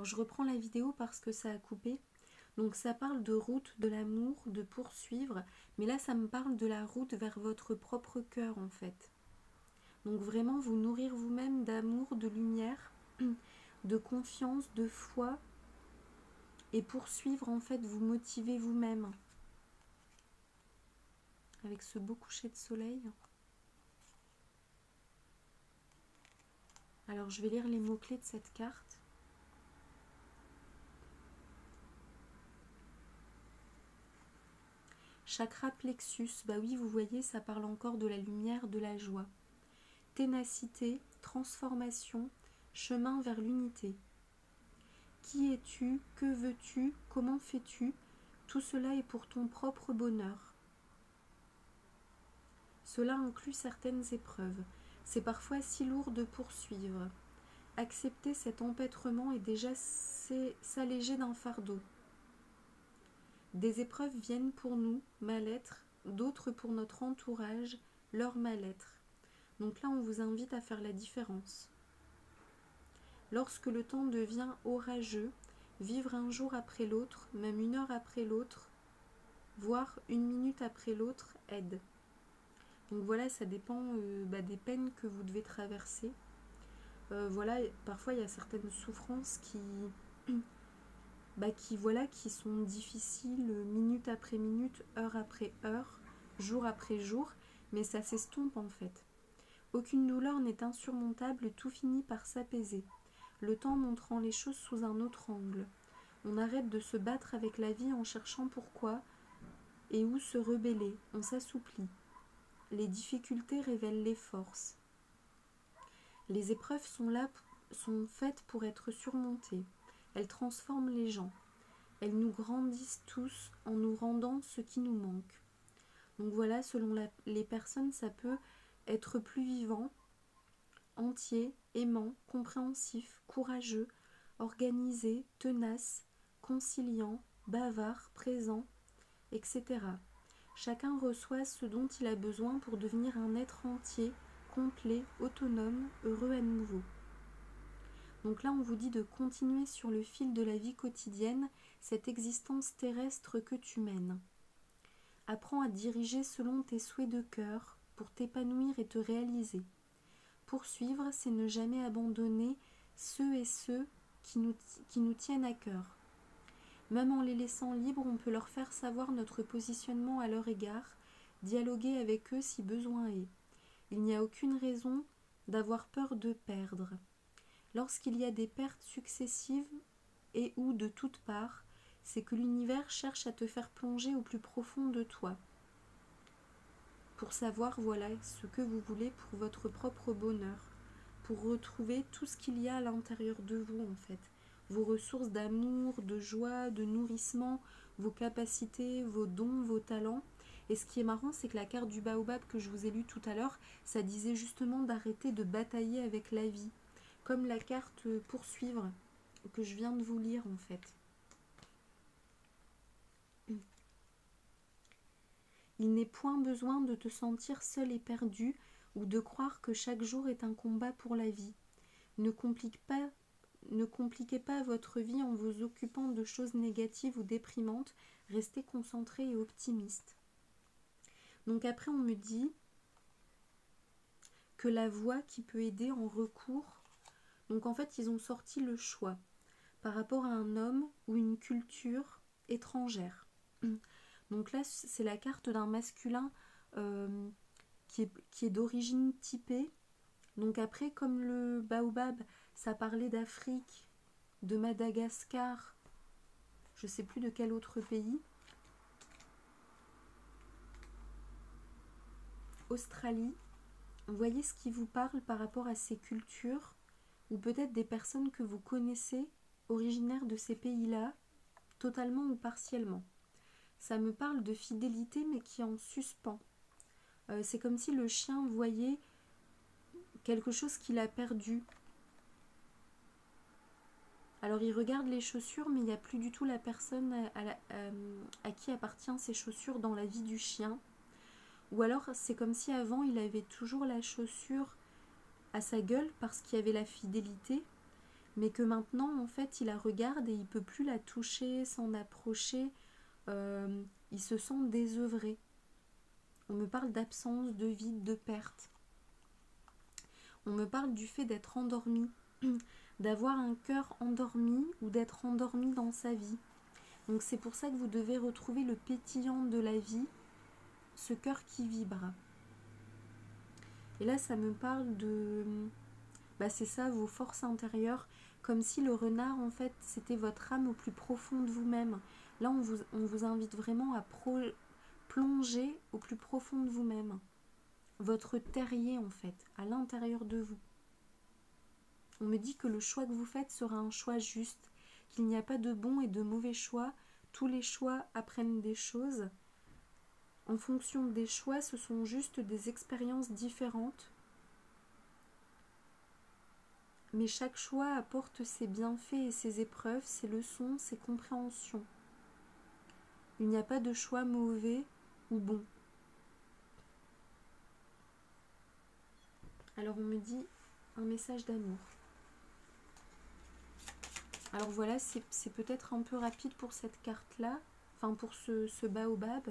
Alors je reprends la vidéo parce que ça a coupé. Donc ça parle de route, de l'amour, de poursuivre. Mais là ça me parle de la route vers votre propre cœur en fait. Donc vraiment vous nourrir vous-même d'amour, de lumière, de confiance, de foi. Et poursuivre en fait, vous motiver vous-même. Avec ce beau coucher de soleil. Alors je vais lire les mots-clés de cette carte. Chakra plexus, bah oui, vous voyez, ça parle encore de la lumière, de la joie. Ténacité, transformation, chemin vers l'unité. Qui es-tu? Que veux-tu? Comment fais-tu? Tout cela est pour ton propre bonheur. Cela inclut certaines épreuves. C'est parfois si lourd de poursuivre. Accepter cet empêtrement est déjà s'alléger d'un fardeau. Des épreuves viennent pour nous, mal-être, d'autres pour notre entourage, leur mal-être. Donc là, on vous invite à faire la différence. Lorsque le temps devient orageux, vivre un jour après l'autre, même une heure après l'autre, voire une minute après l'autre, aide. Donc voilà, ça dépend des peines que vous devez traverser. Voilà, parfois il y a certaines souffrances qui sont difficiles minute après minute, heure après heure, jour après jour, mais ça s'estompe en fait. Aucune douleur n'est insurmontable, tout finit par s'apaiser, le temps montrant les choses sous un autre angle. On arrête de se battre avec la vie en cherchant pourquoi et où se rebeller, on s'assouplit. Les difficultés révèlent les forces. Les épreuves sont faites pour être surmontées. Elles transforment les gens. Elles nous grandissent tous en nous rendant ce qui nous manque. Donc voilà, selon les personnes, ça peut être plus vivant, entier, aimant, compréhensif, courageux, organisé, tenace, conciliant, bavard, présent, etc. Chacun reçoit ce dont il a besoin pour devenir un être entier, complet, autonome, heureux à nouveau. Donc là, on vous dit de continuer sur le fil de la vie quotidienne, cette existence terrestre que tu mènes. Apprends à diriger selon tes souhaits de cœur pour t'épanouir et te réaliser. Poursuivre, c'est ne jamais abandonner ceux qui nous tiennent à cœur. Même en les laissant libres, on peut leur faire savoir notre positionnement à leur égard, dialoguer avec eux si besoin est. Il n'y a aucune raison d'avoir peur de perdre. Lorsqu'il y a des pertes successives et ou de toutes parts, c'est que l'univers cherche à te faire plonger au plus profond de toi. Pour savoir, voilà, ce que vous voulez pour votre propre bonheur, pour retrouver tout ce qu'il y a à l'intérieur de vous en fait. Vos ressources d'amour, de joie, de nourrissement, vos capacités, vos dons, vos talents. Et ce qui est marrant, c'est que la carte du baobab que je vous ai lue tout à l'heure, ça disait justement d'arrêter de batailler avec la vie. Comme la carte poursuivre que je viens de vous lire en fait. Il n'est point besoin de te sentir seul et perdu ou de croire que chaque jour est un combat pour la vie. Ne compliquez pas votre vie en vous occupant de choses négatives ou déprimantes. Restez concentré et optimiste. Donc après on me dit que la voix qui peut aider en recours. Donc en fait ils ont sorti le choix par rapport à un homme ou une culture étrangère. Donc là c'est la carte d'un masculin qui est d'origine typée. Donc après comme le baobab ça parlait d'Afrique, de Madagascar, je ne sais plus de quel autre pays, Australie, voyez ce qui vous parle par rapport à ces cultures ou peut-être des personnes que vous connaissez originaires de ces pays-là, totalement ou partiellement. Ça me parle de fidélité mais qui est en suspens. C'est comme si le chien voyait quelque chose qu'il a perdu. Alors il regarde les chaussures mais il n'y a plus du tout la personne à qui appartiennent ces chaussures dans la vie du chien. Ou alors c'est comme si avant il avait toujours la chaussure à sa gueule parce qu'il y avait la fidélité, mais que maintenant, en fait, il la regarde et il ne peut plus la toucher, s'en approcher. Il se sent désœuvré. On me parle d'absence, de vide, de perte. On me parle du fait d'être endormi, d'avoir un cœur endormi ou d'être endormi dans sa vie. Donc c'est pour ça que vous devez retrouver le pétillant de la vie, ce cœur qui vibre. Et là, ça me parle de... c'est ça, vos forces intérieures, comme si le renard, en fait, c'était votre âme au plus profond de vous-même. Là, on vous invite vraiment à plonger au plus profond de vous-même. Votre terrier, en fait, à l'intérieur de vous. On me dit que le choix que vous faites sera un choix juste, qu'il n'y a pas de bon et de mauvais choix. Tous les choix apprennent des choses. En fonction des choix, ce sont juste des expériences différentes. Mais chaque choix apporte ses bienfaits et ses épreuves, ses leçons, ses compréhensions. Il n'y a pas de choix mauvais ou bon. Alors on me dit un message d'amour. Alors voilà, c'est peut-être un peu rapide pour cette carte-là, enfin pour ce baobab,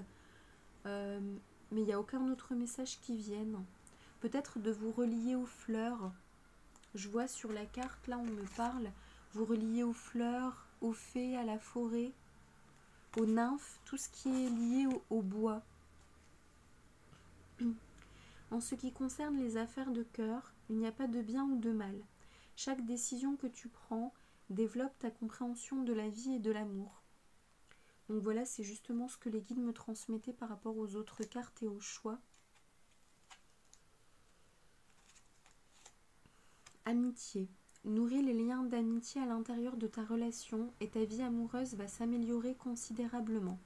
mais il n'y a aucun autre message qui vienne. Peut-être de vous relier aux fleurs. Je vois sur la carte, là on me parle, vous relier aux fleurs, aux fées, à la forêt, aux nymphes, tout ce qui est lié au bois. En ce qui concerne les affaires de cœur, il n'y a pas de bien ou de mal. Chaque décision que tu prends développe ta compréhension de la vie et de l'amour. Donc voilà, c'est justement ce que les guides me transmettaient par rapport aux autres cartes et aux choix. Amitié. Nourris les liens d'amitié à l'intérieur de ta relation et ta vie amoureuse va s'améliorer considérablement.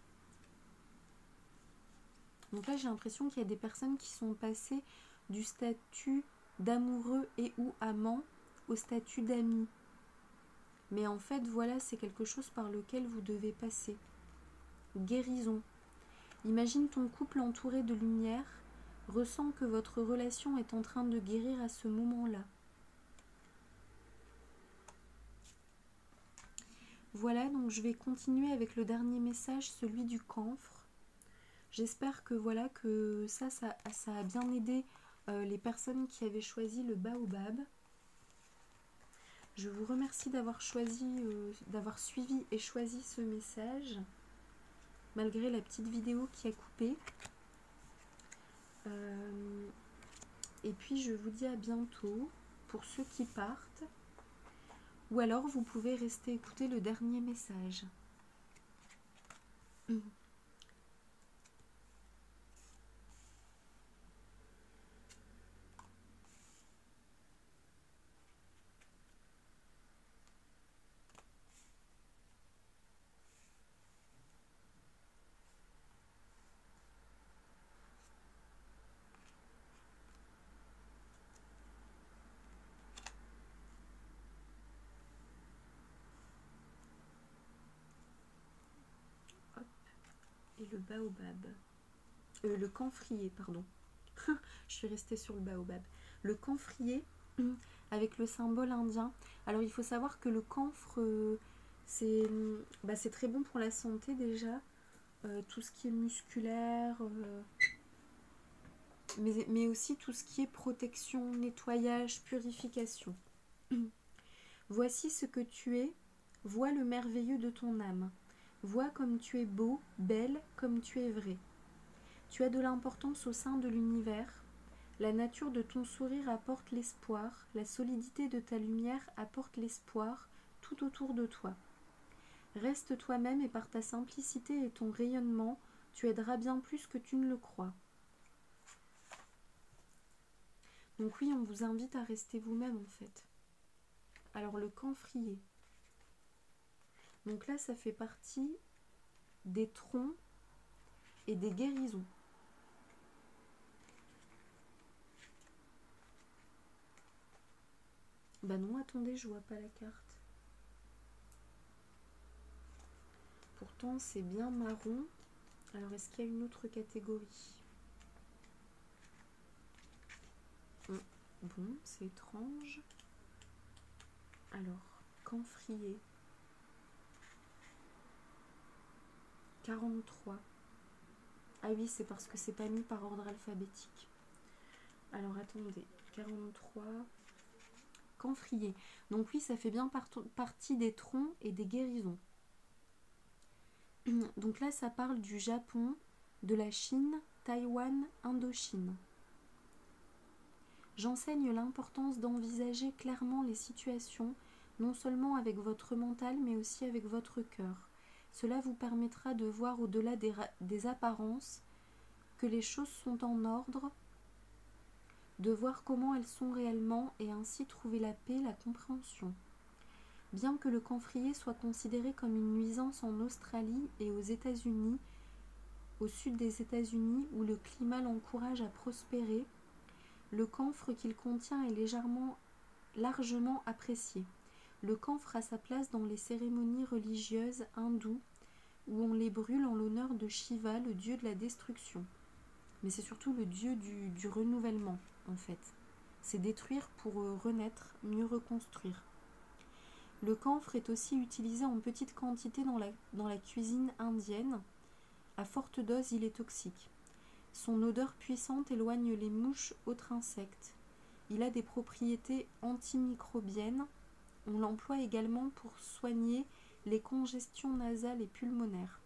Donc là, j'ai l'impression qu'il y a des personnes qui sont passées du statut d'amoureux et ou amant au statut d'amis. Mais en fait, voilà, c'est quelque chose par lequel vous devez passer. Guérison. Imagine ton couple entouré de lumière, ressens que votre relation est en train de guérir à ce moment-là. Voilà, donc je vais continuer avec le dernier message, celui du camphre. J'espère que voilà que ça a bien aidé les personnes qui avaient choisi le baobab. Je vous remercie d'avoir suivi et choisi ce message, malgré la petite vidéo qui a coupé. Et puis je vous dis à bientôt pour ceux qui partent. Ou alors vous pouvez rester écouter le dernier message. Et le baobab. Le camphrier, pardon. Je suis restée sur le baobab. Le camphrier, avec le symbole indien. Alors il faut savoir que le camphre, c'est très bon pour la santé déjà. Tout ce qui est musculaire, mais aussi tout ce qui est protection, nettoyage, purification. Voici ce que tu es, vois le merveilleux de ton âme. Vois comme tu es beau, belle, comme tu es vrai. Tu as de l'importance au sein de l'univers. La nature de ton sourire apporte l'espoir, la solidité de ta lumière apporte l'espoir tout autour de toi. Reste toi-même et par ta simplicité et ton rayonnement, tu aideras bien plus que tu ne le crois. Donc oui, on vous invite à rester vous-même en fait. Alors le camphrier. Donc là, ça fait partie des troncs et des guérisons. Bah non, attendez, je vois pas la carte. Pourtant, c'est bien marron. Alors, est-ce qu'il y a une autre catégorie? Bon, c'est étrange. Alors, Camphrier. 43. Ah oui, c'est parce que c'est pas mis par ordre alphabétique. Alors attendez, 43. Camphrier. Donc oui, ça fait bien partie des troncs et des guérisons. Donc là, ça parle du Japon, de la Chine, Taïwan, Indochine. J'enseigne l'importance d'envisager clairement les situations, non seulement avec votre mental, mais aussi avec votre cœur. Cela vous permettra de voir au-delà des apparences que les choses sont en ordre, de voir comment elles sont réellement et ainsi trouver la paix, la compréhension. Bien que le camphrier soit considéré comme une nuisance en Australie et aux États-Unis, au sud des États-Unis où le climat l'encourage à prospérer, le camphre qu'il contient est largement apprécié. Le camphre a sa place dans les cérémonies religieuses hindoues où on les brûle en l'honneur de Shiva, le dieu de la destruction. Mais c'est surtout le dieu du renouvellement, en fait. C'est détruire pour renaître, mieux reconstruire. Le camphre est aussi utilisé en petite quantité dans la cuisine indienne. À forte dose, il est toxique. Son odeur puissante éloigne les mouches, autres insectes. Il a des propriétés antimicrobiennes. On l'emploie également pour soigner les congestions nasales et pulmonaires.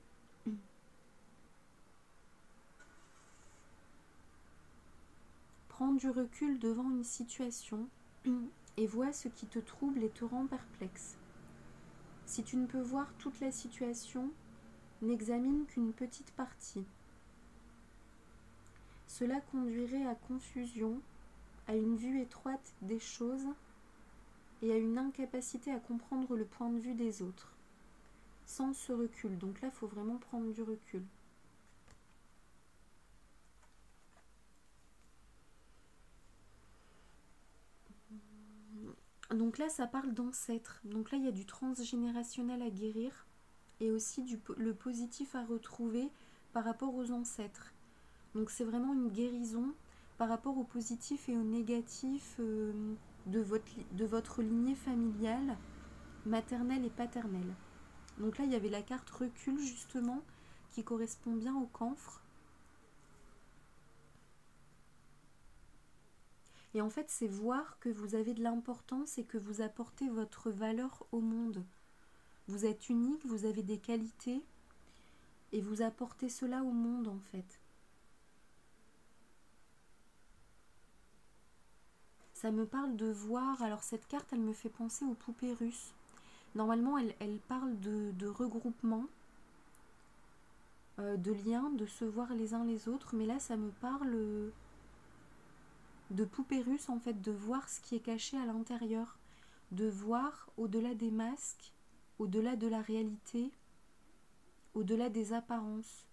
Prends du recul devant une situation et vois ce qui te trouble et te rend perplexe. Si tu ne peux voir toute la situation, n'examine qu'une petite partie. Cela conduirait à confusion, à une vue étroite des choses et à une incapacité à comprendre le point de vue des autres. Sans ce recul, donc là, il faut vraiment prendre du recul. Donc là, ça parle d'ancêtres. Donc là, il y a du transgénérationnel à guérir et aussi le positif à retrouver par rapport aux ancêtres. Donc c'est vraiment une guérison par rapport au positif et au négatif de votre lignée familiale, maternelle et paternelle. Donc là, il y avait la carte recul justement qui correspond bien au camphre. Et en fait, c'est voir que vous avez de l'importance et que vous apportez votre valeur au monde. Vous êtes unique, vous avez des qualités et vous apportez cela au monde en fait. Ça me parle de voir, alors cette carte elle me fait penser aux poupées russes. Normalement elle parle de regroupement, de liens, de se voir les uns les autres, mais là ça me parle de poupées russes en fait, de voir ce qui est caché à l'intérieur, de voir au-delà des masques, au-delà de la réalité, au-delà des apparences.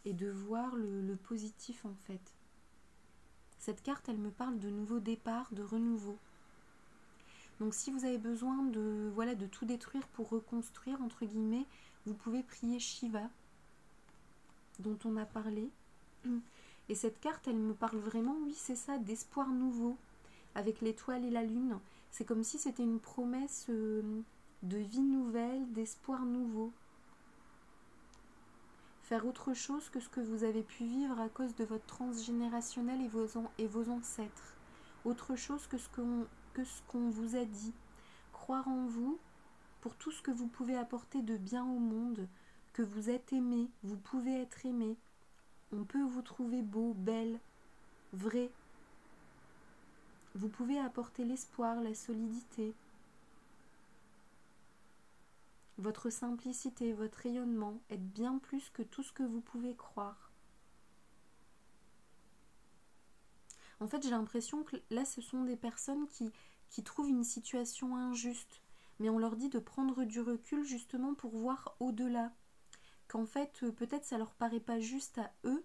Et de voir le positif en fait. Cette carte, elle me parle de nouveau départ, de renouveau. Donc si vous avez besoin de tout détruire pour reconstruire, entre guillemets, vous pouvez prier Shiva, dont on a parlé. Et cette carte, elle me parle vraiment, oui c'est ça, d'espoir nouveau, avec l'étoile et la lune. C'est comme si c'était une promesse de vie nouvelle, d'espoir nouveau. Faire autre chose que ce que vous avez pu vivre à cause de votre transgénérationnel et vos ancêtres. Autre chose que ce qu'on vous a dit. Croire en vous pour tout ce que vous pouvez apporter de bien au monde, que vous êtes aimé, vous pouvez être aimé. On peut vous trouver beau, belle, vrai. Vous pouvez apporter l'espoir, la solidité. Votre simplicité, votre rayonnement est bien plus que tout ce que vous pouvez croire. En fait, j'ai l'impression que là, ce sont des personnes qui trouvent une situation injuste, mais on leur dit de prendre du recul justement pour voir au-delà. Qu'en fait, peut-être ça leur paraît pas juste à eux,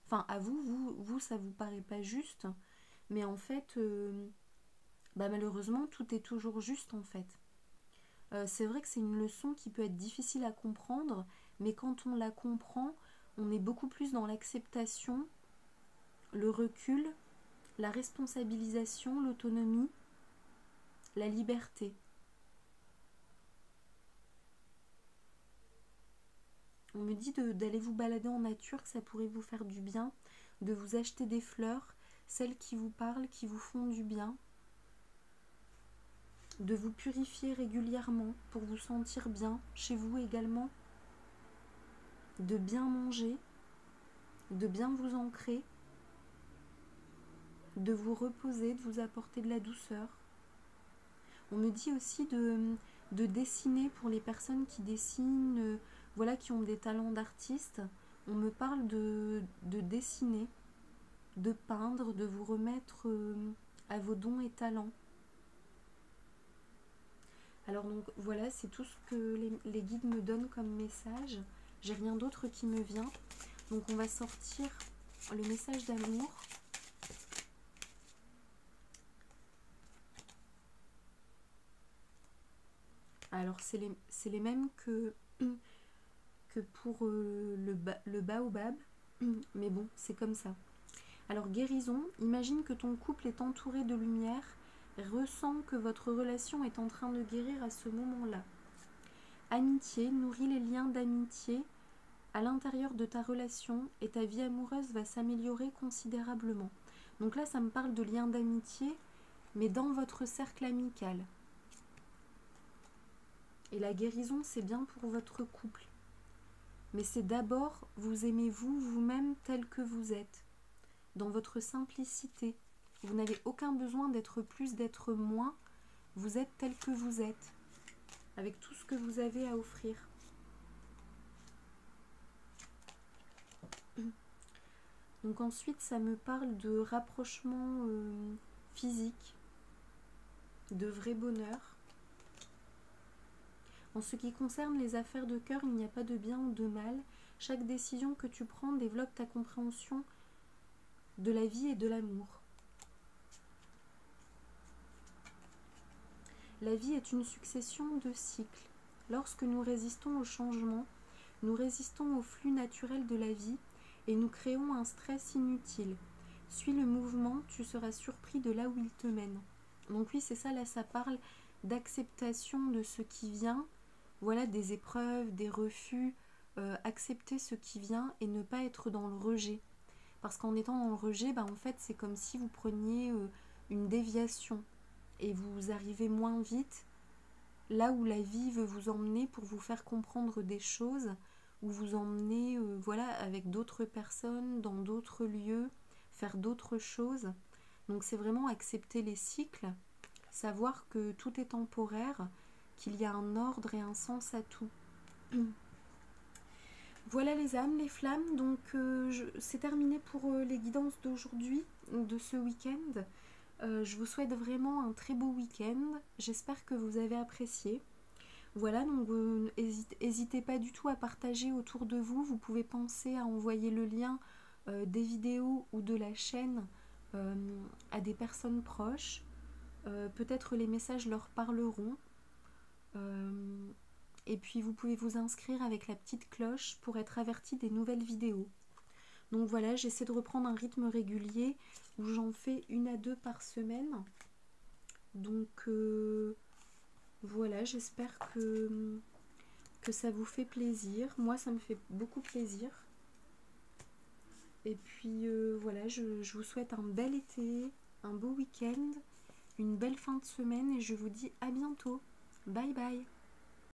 enfin à vous ça vous paraît pas juste, mais en fait, malheureusement, tout est toujours juste en fait. C'est vrai que c'est une leçon qui peut être difficile à comprendre, mais quand on la comprend, on est beaucoup plus dans l'acceptation, le recul la responsabilisation, l'autonomie, la liberté. On me dit d'aller vous balader en nature, que ça pourrait vous faire du bien, de vous acheter des fleurs, celles qui vous parlent, qui vous font du bien, de vous purifier régulièrement pour vous sentir bien, chez vous également, de bien manger, de bien vous ancrer, de vous reposer, de vous apporter de la douceur. On me dit aussi de dessiner pour les personnes qui dessinent, voilà, qui ont des talents d'artiste. On me parle de dessiner, de peindre, de vous remettre à vos dons et talents. Alors donc voilà, c'est tout ce que les guides me donnent comme message. J'ai rien d'autre qui me vient. Donc on va sortir le message d'amour. Alors c'est les mêmes que pour le baobab, mais bon, c'est comme ça. Alors guérison, imagine que ton couple est entouré de lumière, ressens que votre relation est en train de guérir à ce moment-là. Amitié, nourris les liens d'amitié à l'intérieur de ta relation et ta vie amoureuse va s'améliorer considérablement. Donc là, ça me parle de liens d'amitié, mais dans votre cercle amical. Et la guérison, c'est bien pour votre couple. Mais c'est d'abord, vous aimez-vous vous-même tel que vous êtes, dans votre simplicité. Vous n'avez aucun besoin d'être plus, d'être moins. Vous êtes tel que vous êtes, avec tout ce que vous avez à offrir. Donc ensuite, ça me parle de rapprochement physique, de vrai bonheur. En ce qui concerne les affaires de cœur, il n'y a pas de bien ou de mal. Chaque décision que tu prends développe ta compréhension de la vie et de l'amour. La vie est une succession de cycles. Lorsque nous résistons au changement, nous résistons au flux naturel de la vie et nous créons un stress inutile. Suis le mouvement, tu seras surpris de là où il te mène. Donc oui, c'est ça, là ça parle d'acceptation de ce qui vient, voilà, des épreuves, des refus, accepter ce qui vient et ne pas être dans le rejet. Parce qu'en étant dans le rejet, en fait, c'est comme si vous preniez une déviation et vous arrivez moins vite là où la vie veut vous emmener pour vous faire comprendre des choses, ou vous emmener voilà, avec d'autres personnes, dans d'autres lieux, faire d'autres choses. Donc c'est vraiment accepter les cycles, savoir que tout est temporaire, qu'il y a un ordre et un sens à tout. Voilà les âmes, les flammes, donc c'est terminé pour les guidances d'aujourd'hui, de ce week-end. Je vous souhaite vraiment un très beau week-end, j'espère que vous avez apprécié. Voilà, donc n'hésitez pas du tout à partager autour de vous, vous pouvez penser à envoyer le lien des vidéos ou de la chaîne à des personnes proches. Peut-être les messages leur parleront. Et puis vous pouvez vous inscrire avec la petite cloche pour être averti des nouvelles vidéos. Donc voilà, j'essaie de reprendre un rythme régulier où j'en fais 1 à 2 par semaine. Donc voilà, j'espère que ça vous fait plaisir. Moi, ça me fait beaucoup plaisir. Et puis voilà, je vous souhaite un bel été, un beau week-end, une belle fin de semaine et je vous dis à bientôt. Bye bye.